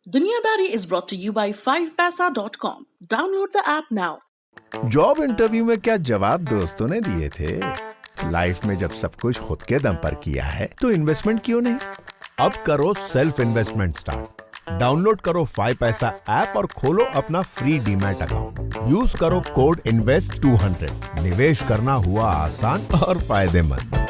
Dunyadari is brought to you by 5paisa.com. Download the app now. Job interview में क्या जवाब दोस्तों ने दिए थे? लाइफ में जब सब कुछ खुद के दम पर किया है तो इन्वेस्टमेंट क्यों नहीं? अब करो सेल्फ इन्वेस्टमेंट स्टार्ट। डाउनलोड करो 5 पैसा ऐप और खोलो अपना फ्री डीमैट अकाउंट। यूज करो कोड INVEST200। निवेश करना हुआ आसान और फायदेमंद।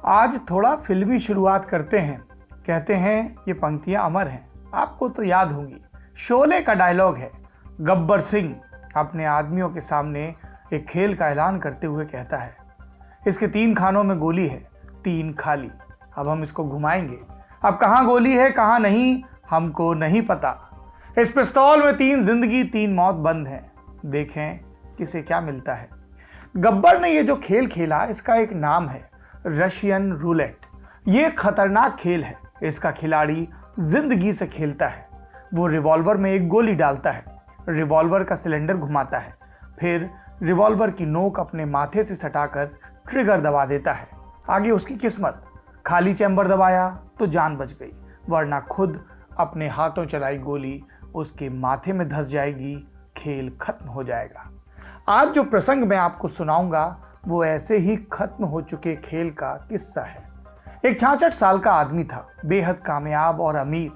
आज थोड़ा फिल्मी शुरुआत करते हैं। कहते हैं ये पंक्तियां अमर हैं, आपको तो याद होंगी। शोले का डायलॉग है। गब्बर सिंह अपने आदमियों के सामने एक खेल का ऐलान करते हुए कहता है, इसके 3 खानों में गोली है, 3 खाली। अब हम इसको घुमाएंगे। अब कहाँ गोली है कहाँ नहीं हमको नहीं पता। इस पिस्तौल में 3 जिंदगी 3 मौत बंद है। देखें किसे क्या मिलता है। गब्बर ने ये जो खेल खेला इसका एक नाम है रशियन रूलेट। ये खतरनाक खेल है। इसका खिलाड़ी जिंदगी से खेलता है। वो रिवॉल्वर में एक गोली डालता है, रिवॉल्वर का सिलेंडर घुमाता है, फिर रिवॉल्वर की नोक अपने माथे से सटाकर ट्रिगर दबा देता है। आगे उसकी किस्मत। खाली चैम्बर दबाया तो जान बच गई, वरना खुद अपने हाथों चलाई गोली उसके माथे में धंस जाएगी, खेल खत्म हो जाएगा। आज जो प्रसंग मैं आपको सुनाऊंगा वो ऐसे ही खत्म हो चुके खेल का किस्सा है। एक 66 साल का आदमी था, बेहद कामयाब और अमीर,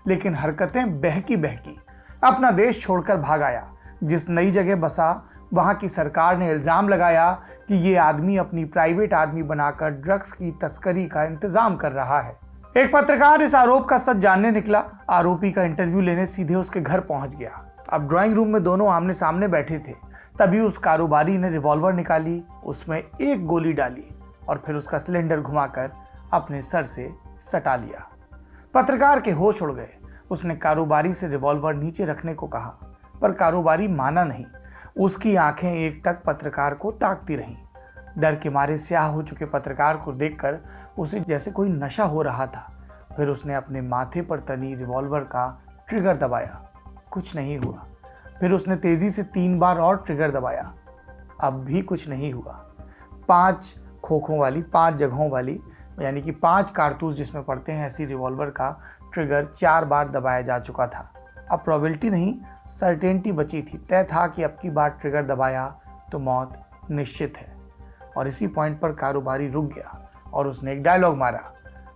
लेकिन हरकतें बहकी बहकी अपना देश छोड़कर भाग आया। जिस नई जगह बसा वहां की सरकार ने इल्जाम लगाया कि ये आदमी अपनी प्राइवेट आर्मी बनाकर ड्रग्स की तस्करी का इंतजाम कर रहा है। एक पत्रकार इस आरोप का सच जानने निकला। आरोपी का इंटरव्यू लेने सीधे उसके घर पहुंच गया। अब ड्राइंग रूम में दोनों आमने सामने बैठे थे। तभी उस कारोबारी ने रिवॉल्वर निकाली, उसमें एक गोली डाली और फिर उसका सिलेंडर घुमाकर अपने सर से सटा लिया। पत्रकार के होश उड़ गए। उसने कारोबारी से रिवॉल्वर नीचे रखने को कहा, पर कारोबारी माना नहीं। उसकी आंखें एकटक पत्रकार को ताकती रहीं। डर के मारे स्याह हो चुके पत्रकार को देखकर उसे जैसे कोई नशा हो रहा था। फिर उसने अपने माथे पर तनी रिवॉल्वर का ट्रिगर दबाया, कुछ नहीं हुआ। फिर उसने तेजी से 3 बार और ट्रिगर दबाया, अब भी कुछ नहीं हुआ। 5 खोखों वाली, 5 जगहों वाली, यानी कि 5 कारतूस जिसमें पड़ते हैं ऐसी रिवॉल्वर का ट्रिगर 4 बार दबाया जा चुका था। अब प्रोबेबिलिटी नहीं, सर्टेनिटी बची थी। तय था कि अब की बार ट्रिगर दबाया तो मौत निश्चित है। और इसी पॉइंट पर कारोबारी रुक गया और उसने एक डायलॉग मारा,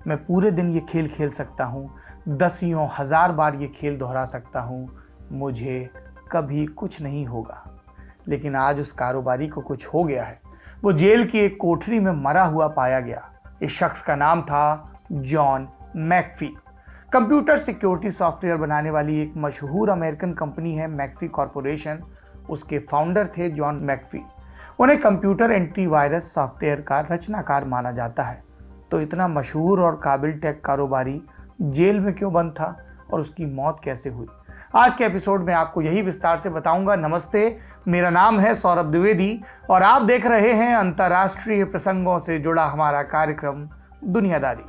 मैं पूरे दिन ये खेल खेल सकता हूँ, 10,000 बार ये खेल दोहरा सकता हूँ, मुझे कभी कुछ नहीं होगा। लेकिन आज उस कारोबारी को कुछ हो गया है। वो जेल की एक कोठरी में मरा हुआ पाया गया। इस शख्स का नाम था John McAfee. Computer security software बनाने वाली एक मशहूर अमेरिकन कंपनी है मैकफी कॉरपोरेशन। उसके फाउंडर थे जॉन मैकफी। उन्हें कंप्यूटर एंटीवायरस सॉफ्टवेयर का रचनाकार माना जाता है। तो इतना मशहूर और काबिल टेक कारोबारी जेल में क्यों बंद था और उसकी मौत कैसे हुई, आज के एपिसोड में आपको यही विस्तार से बताऊंगा। नमस्ते, मेरा नाम है सौरभ द्विवेदी और आप देख रहे हैं अंतर्राष्ट्रीय प्रसंगों से जुड़ा हमारा कार्यक्रम दुनियादारी।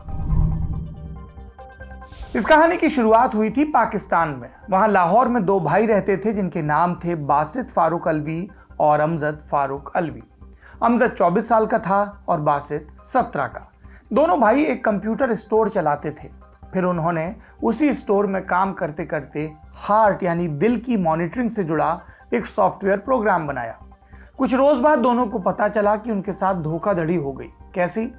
इस कहानी की शुरुआत हुई थी पाकिस्तान में। वहां लाहौर में 2 भाई रहते थे जिनके नाम थे बासित फारूक अलवी और अमजद फारूक अलवी। अमजद 24 साल का था और बासित 17 का। दोनों भाई एक कंप्यूटर स्टोर चलाते थे। फिर उन्होंने उसी स्टोर में काम करते करते हार्ट यानी दिल की मॉनिटरिंग से जुड़ा एक सॉफ्टवेयर प्रोग्राम बनाया। कुछ रोज बाद दोनों को पता चला कि उनके साथ धोखाधड़ी हो गई। कैसी?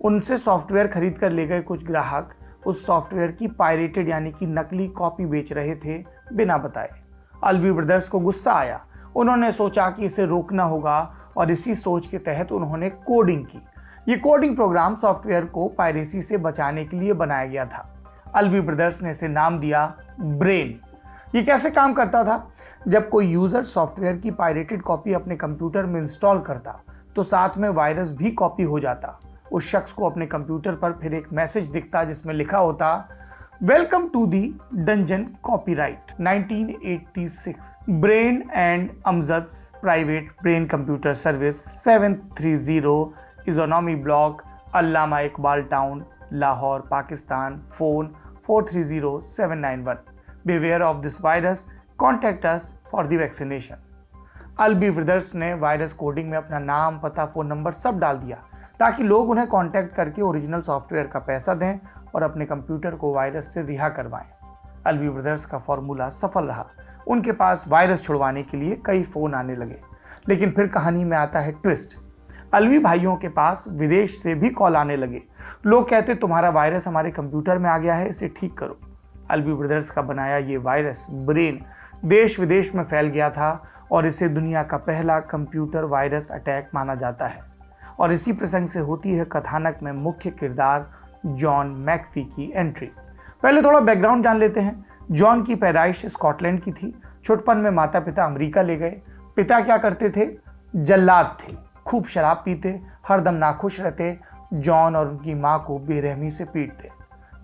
उनसे सॉफ्टवेयर खरीद कर ले गए कुछ ग्राहक उस सॉफ्टवेयर की पायरेटेड यानी कि नकली कॉपी बेच रहे थे बिना बताए। अलवी ब्रदर्स को गुस्सा आया। उन्होंने सोचा कि इसे रोकना होगा और इसी सोच के तहत उन्होंने कोडिंग की। ये कोडिंग प्रोग्राम सॉफ्टवेयर को पायरेसी से बचाने के लिए बनाया गया था। अलवी ब्रदर्स ने इसे नाम दिया ब्रेन। ये कैसे काम करता था? जब कोई यूजर सॉफ्टवेयर की पायरेटेड कॉपी अपने कंप्यूटर में इंस्टॉल करता तो साथ में वायरस भी कॉपी हो जाता। उस शख्स को अपने कंप्यूटर पर फिर एक मैसेज दिखता जिसमें लिखा होता, welcome to the dungeon copyright 1986 Brain and Amjad's Private Brain Computer Service 730 इजोनॉमी Block Allama Iqbal Town Lahore Pakistan phone 430791 beware of this virus, contact us for the vaccination। Alvi brothers ने वायरस कोडिंग में अपना नाम, पता, फ़ोन नंबर सब डाल दिया ताकि लोग उन्हें कांटेक्ट करके ओरिजिनल सॉफ्टवेयर का पैसा दें और अपने कंप्यूटर को वायरस से रिहा करवाएं। अल्बी ब्रदर्स का फॉर्मूला सफल रहा। उनके पास वायरस छुड़वाने के लिए कई फ़ोन आने लगे। लेकिन फिर कहानी में आता है ट्विस्ट। अल्वी भाइयों के पास विदेश से भी कॉल आने लगे। लोग कहते तुम्हारा वायरस हमारे कंप्यूटर में आ गया है, इसे ठीक करो। अल्वी ब्रदर्स का बनाया ये वायरस ब्रेन देश विदेश में फैल गया था और इसे दुनिया का पहला कंप्यूटर वायरस अटैक माना जाता है। और इसी प्रसंग से होती है कथानक में मुख्य किरदार जॉन मैकफी की एंट्री। पहले थोड़ा बैकग्राउंड जान लेते हैं। जॉन की पैदाइश स्कॉटलैंड की थी। छोटपन में माता पिता अमेरिका ले गए। पिता क्या करते थे? जल्लाद थे, खूब शराब पीते, हरदम नाखुश रहते। जॉन और उनकी माँ को बेरहमी से पीटते।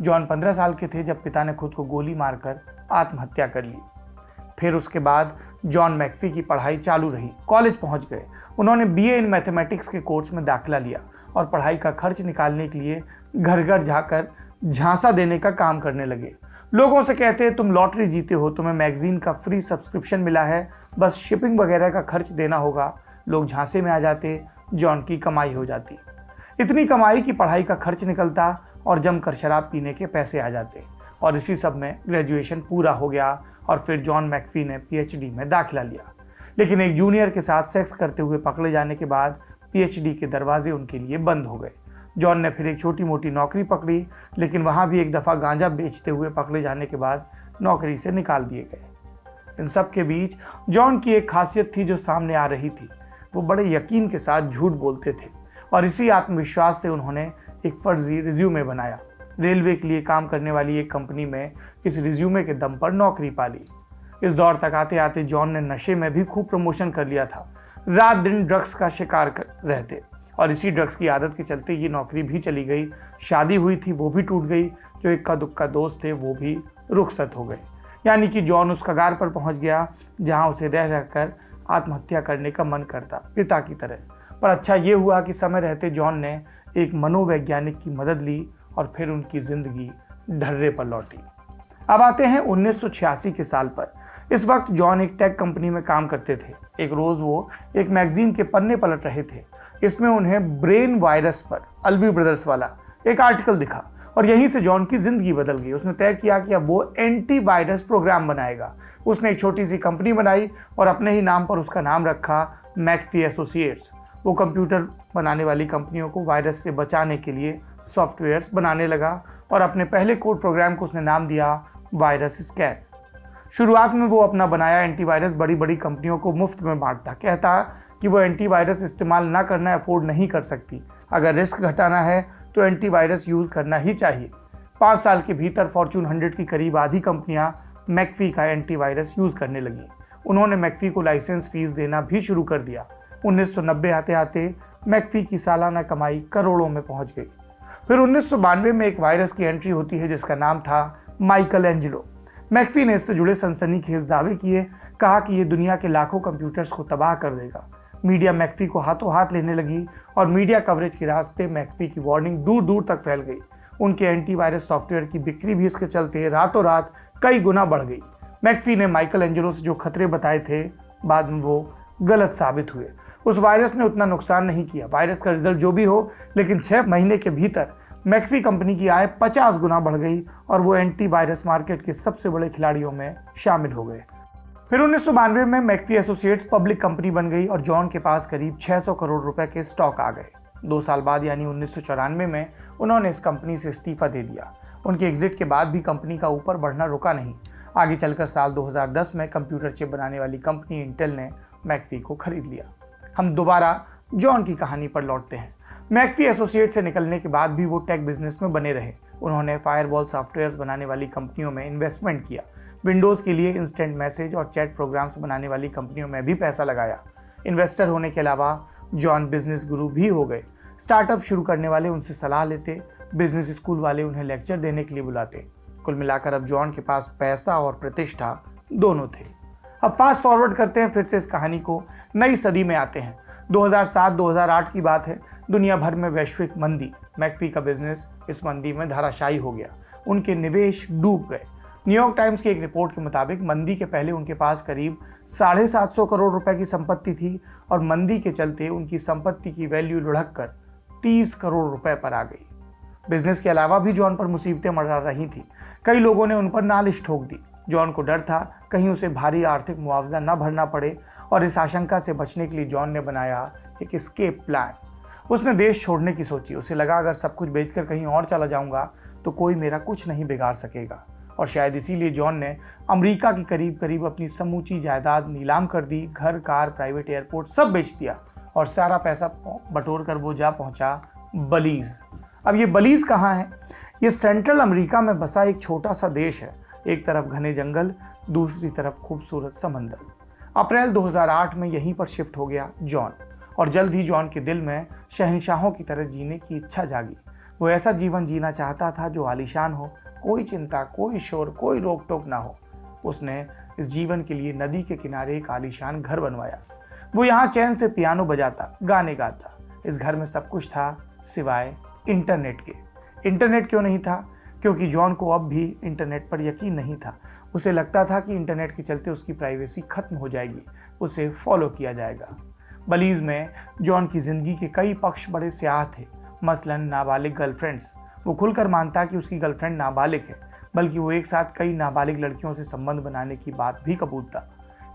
जॉन 15 साल के थे जब पिता ने खुद को गोली मारकर आत्महत्या कर ली। फिर उसके बाद जॉन मैकफी की पढ़ाई चालू रही। कॉलेज पहुंच गए। उन्होंने बीए इन मैथमेटिक्स के कोर्स में दाखिला लिया और पढ़ाई का खर्च निकालने के लिए घर घर जाकर झांसा देने का काम करने लगे। लोगों से कहते तुम लॉटरी जीते हो, तुम्हें मैगजीन का फ्री सब्सक्रिप्शन मिला है, बस शिपिंग वगैरह का खर्च देना होगा। लोग झांसे में आ जाते, जॉन की कमाई हो जाती। इतनी कमाई कि पढ़ाई का खर्च निकलता और जमकर शराब पीने के पैसे आ जाते। और इसी सब में ग्रेजुएशन पूरा हो गया और फिर जॉन मैकफी ने पीएचडी में दाखिला लिया। लेकिन एक जूनियर के साथ सेक्स करते हुए पकड़े जाने के बाद पीएचडी के दरवाजे उनके लिए बंद हो गए। जॉन ने फिर एक छोटी मोटी नौकरी पकड़ी, लेकिन वहाँ भी एक दफ़ा गांजा बेचते हुए पकड़े जाने के बाद नौकरी से निकाल दिए गए। इन सब के बीच जॉन की एक खासियत थी जो सामने आ रही थी। वो बड़े यकीन के साथ झूठ बोलते थे और इसी आत्मविश्वास से उन्होंने एक फर्जी रिज्यूमे बनाया। रेलवे के लिए काम करने वाली एक कंपनी में इस रिज्यूमे के दम पर नौकरी पाली। इस दौर तक आते आते जॉन ने नशे में भी खूब प्रमोशन कर लिया था। रात दिन ड्रग्स का शिकार रहते और इसी ड्रग्स की आदत के चलते ये नौकरी भी चली गई। शादी हुई थी, वो भी टूट गई। जो इक्का दुक्का दोस्त थे वो भी रुखसत हो गए। यानी कि जॉन उस कगार पर पहुंच गया जहां उसे रह रहकर आत्महत्या करने का मन करता, पिता की तरह। पर अच्छा ये हुआ कि समय रहते जॉन ने एक मनोवैज्ञानिक की मदद ली और फिर उनकी जिंदगी ढर्रे पर लौटी। अब आते हैं 1986 के साल पर। इस वक्त जॉन एक टेक कंपनी में काम करते थे। एक रोज वो एक मैगजीन के पन्ने पलट रहे थे। इसमें उन्हें ब्रेन वायरस पर अल्वी ब्रदर्स वाला एक आर्टिकल दिखा और यहीं से जॉन की जिंदगी बदल गई। उसने तय किया कि अब वो एंटी वायरस प्रोग्राम बनाएगा। उसने एक छोटी सी कंपनी बनाई और अपने ही नाम पर उसका नाम रखा मैकफी एसोसिएट्स। वो कंप्यूटर बनाने वाली कंपनियों को वायरस से बचाने के लिए सॉफ्टवेयर्स बनाने लगा और अपने पहले कोड प्रोग्राम को उसने नाम दिया वायरस स्कैन। शुरुआत में वो अपना बनाया एंटीवायरस बड़ी बड़ी कंपनियों को मुफ्त में बांटता। कहता कि वो एंटीवायरस इस्तेमाल ना करना अफोर्ड नहीं कर सकती। अगर रिस्क घटाना है तो एंटीवायरस यूज़ करना ही चाहिए। 5 साल के भीतर फॉर्चून 100 की करीब आधी कंपनियां मैकफी का एंटीवायरस यूज़ करने लगी। उन्होंने मैकफी को लाइसेंस फीस देना भी शुरू कर दिया। 1990 आते आते मैकफी की सालाना कमाई करोड़ों में पहुंच गई। फिर 1992 में एक वायरस की एंट्री होती है जिसका नाम था माइकल एंजेलो। मैकफी ने इससे जुड़े सनसनीखेज दावे किए, कहा कि ये दुनिया के लाखों कंप्यूटर्स को तबाह कर देगा। मीडिया मैकफी को हाथों हाथ लेने लगी और मीडिया कवरेज के रास्ते मैकफी की वार्निंग दूर दूर तक फैल गई। उनके एंटीवायरस सॉफ्टवेयर की बिक्री भी इसके चलते रातों रात कई गुना बढ़ गई। मैकफी ने माइकल एंजेलो से जो खतरे बताए थे बाद में वो गलत साबित हुए। उस वायरस ने उतना नुकसान नहीं किया। वायरस का रिजल्ट जो भी हो, लेकिन 6 महीने के भीतर मैकफी कंपनी की आय 50 गुना बढ़ गई और वो एंटीवायरस मार्केट के सबसे बड़े खिलाड़ियों में शामिल हो गए। फिर 1992 में मैकफी एसोसिएट्स पब्लिक कंपनी बन गई और जॉन के पास करीब 600 करोड़ रुपए के स्टॉक आ गए। 2 साल बाद यानी 1994 में उन्होंने इस कंपनी से इस्तीफा दे दिया। उनके एग्जिट के बाद भी कंपनी का ऊपर बढ़ना रुका नहीं। आगे चलकर साल 2010 में कंप्यूटर चिप बनाने वाली कंपनी इंटेल ने मैकफी को खरीद लिया। हम दोबारा जॉन की कहानी पर लौटते हैं। मैकफी एसोसिएट से निकलने के बाद भी वो टेक बिजनेस में बने रहे। उन्होंने फायरवॉल सॉफ्टवेयर्स बनाने वाली कंपनियों में इन्वेस्टमेंट किया। विंडोज़ के लिए इंस्टेंट मैसेज और चैट प्रोग्राम्स बनाने वाली कंपनियों में भी पैसा लगाया। इन्वेस्टर होने के अलावा जॉन बिजनेस गुरु भी हो गए। स्टार्टअप शुरू करने वाले उनसे सलाह लेते, बिजनेस स्कूल वाले उन्हें लेक्चर देने के लिए बुलाते। कुल मिलाकर अब जॉन के पास पैसा और प्रतिष्ठा दोनों थे। अब फास्ट फॉरवर्ड करते हैं फिर से इस कहानी को, नई सदी में आते हैं। 2007-2008 की बात है। दुनिया भर में वैश्विक मंदी। मैकफी का बिजनेस इस मंदी में धराशायी हो गया। उनके निवेश डूब गए। न्यूयॉर्क टाइम्स की एक रिपोर्ट के मुताबिक मंदी के पहले उनके पास करीब 750 करोड़ रुपए की संपत्ति थी और मंदी के चलते उनकी संपत्ति की वैल्यू लुढ़क कर 30 करोड़ रुपए पर आ गई। बिजनेस के अलावा भी जॉन पर मुसीबतें मंडरा रही थी। कई लोगों ने उन पर नालिश ठोक दी। जॉन को डर था कहीं उसे भारी आर्थिक मुआवजा न भरना पड़े और इस आशंका से बचने के लिए जॉन ने बनाया एक एस्केप प्लान। उसने देश छोड़ने की सोची। उसे लगा अगर सब कुछ बेचकर कहीं और चला जाऊंगा तो कोई मेरा कुछ नहीं बिगाड़ सकेगा, और शायद इसीलिए जॉन ने अमेरिका की करीब करीब अपनी समूची जायदाद नीलाम कर दी। घर, कार, प्राइवेट एयरपोर्ट सब बेच दिया और सारा पैसा बटोर कर वो जा पहुंचा बलीज। अब ये बलीज कहाँ है? ये सेंट्रल अमेरिका में बसा एक छोटा सा देश है। एक तरफ घने जंगल, दूसरी तरफ खूबसूरत समंदर। अप्रैल 2008 में यहीं पर शिफ्ट हो गया जॉन, और जल्द ही जॉन के दिल में शहंशाहों की तरह जीने की इच्छा जागी। वो ऐसा जीवन जीना चाहता था जो आलीशान हो, कोई चिंता, कोई शोर, कोई रोक टोक ना हो। उसने इस जीवन के लिए नदी के किनारे एक आलीशान घर बनवाया। वो यहाँ चैन से पियानो बजाता, गाने गाता। इस घर में सब कुछ था सिवाय इंटरनेट के। इंटरनेट क्यों नहीं था? क्योंकि जॉन को अब भी इंटरनेट पर यकीन नहीं था। उसे लगता था कि इंटरनेट के चलते उसकी प्राइवेसी खत्म हो जाएगी, उसे फॉलो किया जाएगा। बलीज में जॉन की जिंदगी के कई पक्ष बड़े स्याह थे, मसलन नाबालिग गर्लफ्रेंड्स। वो खुलकर मानता कि उसकी गर्लफ्रेंड नाबालिग है, बल्कि वो एक साथ कई नाबालिग लड़कियों से संबंध बनाने की बात भी कबूलता।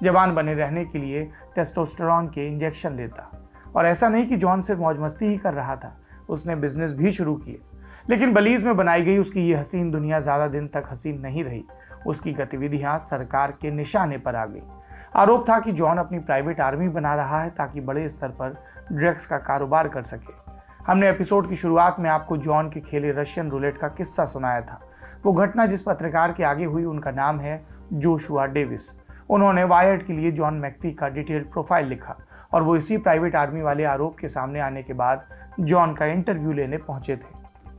जवान बने रहने के लिए टेस्टोस्टेरोन के इंजेक्शन लेता। और ऐसा नहीं कि जॉन सिर्फ मौज मस्ती ही कर रहा था, उसने बिजनेस भी शुरू किए। लेकिन बलीज में बनाई गई उसकी ये हसीन दुनिया ज़्यादा दिन तक हसीन नहीं रही। उसकी गतिविधियां सरकार के निशाने पर आ गई। आरोप था कि जॉन अपनी प्राइवेट आर्मी बना रहा है ताकि बड़े स्तर पर ड्रग्स का कारोबार कर सके। हमने एपिसोड की शुरुआत में आपको जॉन के खेले रशियन रूलेट का किस्सा सुनाया था। वो घटना जिस पत्रकार के आगे हुई उनका नाम है जोशुआ डेविस। उन्होंने वायर्ड के लिए जॉन मैक्फी का डिटेल्ड प्रोफाइल लिखा और वो इसी प्राइवेट आर्मी वाले आरोप के सामने आने के बाद जॉन का इंटरव्यू लेने पहुंचे थे।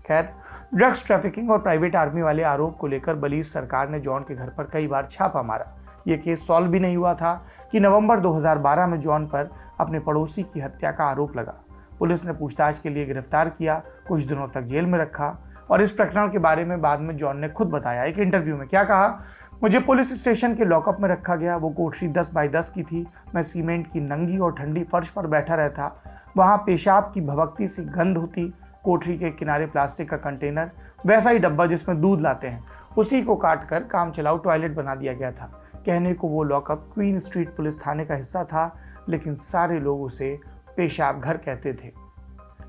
खैर, ड्रग्स ट्रैफिकिंग और प्राइवेट आर्मी वाले आरोप को लेकर बलीज सरकार ने जॉन के घर पर कई बार छापा मारा। यह केस सॉल्व भी नहीं हुआ था कि नवंबर 2012 में जॉन पर अपने पड़ोसी की हत्या का आरोप लगा। पुलिस ने पूछताछ के लिए गिरफ्तार किया, कुछ दिनों तक जेल में रखा, और इस प्रकरण के बारे में बाद में जॉन ने खुद बताया एक इंटरव्यू में। क्या कहा? मुझे पुलिस स्टेशन के लॉकअप में रखा गया। वो कोठरी 10 बाई 10 की थी। मैं सीमेंट की नंगी और ठंडी फर्श पर बैठा रहता। वहाँ पेशाब की भभकती सी गंध होती। कोठरी के किनारे प्लास्टिक का कंटेनर, वैसा ही डब्बा जिसमें दूध लाते हैं, उसी को काट कर काम चलाऊ टॉयलेट बना दिया गया था। कहने को वो लॉकअप क्वीन स्ट्रीट पुलिस थाने का हिस्सा था, लेकिन सारे लोग उसे पेशाब घर कहते थे।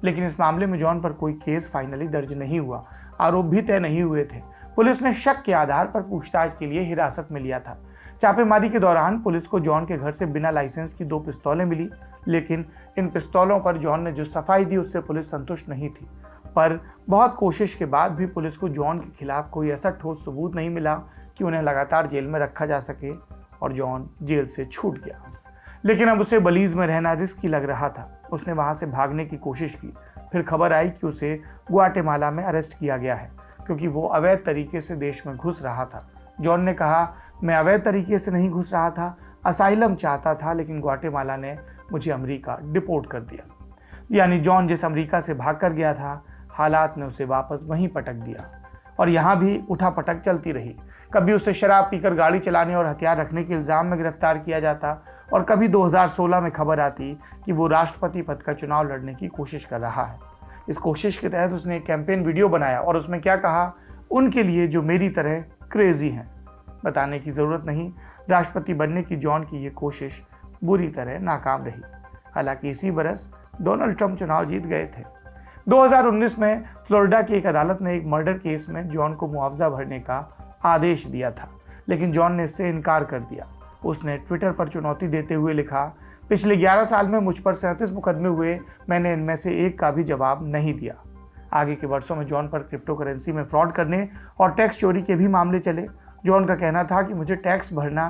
लेकिन इस मामले में जॉन पर कोई केस फाइनली दर्ज नहीं हुआ, आरोप भी तय नहीं हुए थे। पुलिस ने शक के आधार पर पूछताछ के लिए हिरासत में लिया था। छापेमारी के दौरान पुलिस को जॉन के घर से बिना लाइसेंस की 2 पिस्तौलें मिली, लेकिन इन पिस्तौलों पर जॉन ने जो सफाई दी उससे पुलिस संतुष्ट नहीं थी। पर बहुत कोशिश के बाद भी पुलिस को जॉन के खिलाफ कोई ऐसा ठोस सबूत नहीं मिला कि उन्हें लगातार जेल में रखा जा सके, और जॉन जेल से छूट गया। लेकिन अब उसे बलीज में रहना रिस्की लग रहा था। उसने वहां से भागने की कोशिश की। फिर खबर आई कि उसे ग्वाटेमाला में अरेस्ट किया गया है क्योंकि वो अवैध तरीके से देश में घुस रहा था। जॉन ने कहा, मैं अवैध तरीके से नहीं घुस रहा था, असाइलम चाहता था, लेकिन ग्वाटेमाला ने मुझे अमेरिका डिपोर्ट कर दिया। यानी जॉन जिस अमेरिका से भाग कर गया था, हालात ने उसे वापस वहीं पटक दिया, और यहाँ भी उठापटक चलती रही। कभी उसे शराब पीकर गाड़ी चलाने और हथियार रखने के इल्ज़ाम में गिरफ्तार किया जाता, और कभी 2016 में खबर आती कि वो राष्ट्रपति पद का चुनाव लड़ने की कोशिश कर रहा है। इस कोशिश के तहत उसने एक कैंपेन वीडियो बनाया और उसमें क्या कहा, उनके लिए जो मेरी तरह क्रेजी हैं। बताने की ज़रूरत नहीं, राष्ट्रपति बनने की जॉन की ये कोशिश बुरी तरह नाकाम रही। हालांकि इसी बरस डोनाल्ड ट्रंप चुनाव जीत गए थे। 2019 में फ्लोरिडा की एक अदालत ने एक मर्डर केस में जॉन को मुआवजा भरने का आदेश दिया था, लेकिन जॉन ने इससे इनकार कर दिया। उसने ट्विटर पर चुनौती देते हुए लिखा, पिछले 11 साल में मुझ पर 37 मुकदमे हुए, मैंने इनमें से एक का भी जवाब नहीं दिया। आगे के वर्षों में जॉन पर क्रिप्टो करेंसी में फ्रॉड करने और टैक्स चोरी के भी मामले चले। जॉन का कहना था कि मुझे टैक्स भरना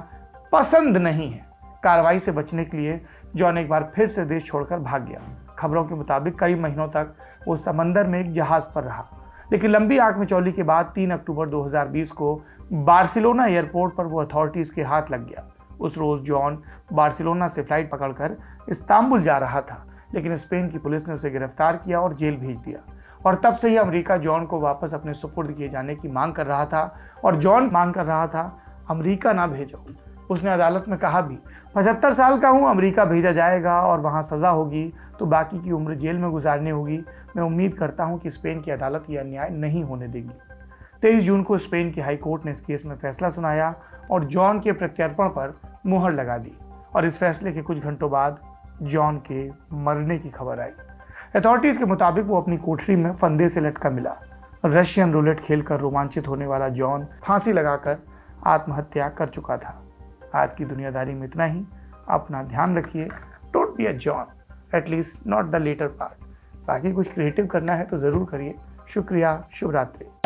पसंद नहीं है। कार्रवाई से बचने के लिए जॉन एक बार फिर से देश छोड़कर भाग गया। खबरों के मुताबिक कई महीनों तक वो समंदर में एक जहाज पर रहा, लेकिन लंबी आंख मिचौली के बाद 3 अक्टूबर 2020 को बार्सिलोना एयरपोर्ट पर वो अथॉरिटीज़ के हाथ लग गया। उस रोज़ जॉन बार्सिलोना से फ्लाइट पकड़कर इस्तांबुल जा रहा था, लेकिन स्पेन की पुलिस ने उसे गिरफ्तार किया और जेल भेज दिया। और तब से ही अमेरिका जॉन को वापस अपने सुपुर्द किए जाने की मांग कर रहा था और जॉन मांग कर रहा था अमेरिका ना भेजो। उसने अदालत में कहा भी 75 साल का हूँ, अमेरिका भेजा जाएगा और वहाँ सज़ा होगी तो बाकी की उम्र जेल में गुजारनी होगी। मैं उम्मीद करता हूँ कि स्पेन की अदालत यह अन्याय नहीं होने देगी। 23 जून को स्पेन की हाई कोर्ट ने इस केस में फैसला सुनाया और जॉन के प्रत्यर्पण पर मुहर लगा दी और इस फैसले के कुछ घंटों बाद जॉन के मरने की खबर आई। अथॉरिटीज़ के मुताबिक वो अपनी कोठरी में फंदे से लटका मिला। रशियन रूलेट खेलकर रोमांचित होने वाला जॉन फांसी लगाकर आत्महत्या कर चुका था। आज की दुनियादारी में इतना ही। अपना ध्यान रखिए। Don't be a John, at least not the latter part. बाकी कुछ क्रिएटिव करना है तो ज़रूर करिए। शुक्रिया, शुभ रात्रि।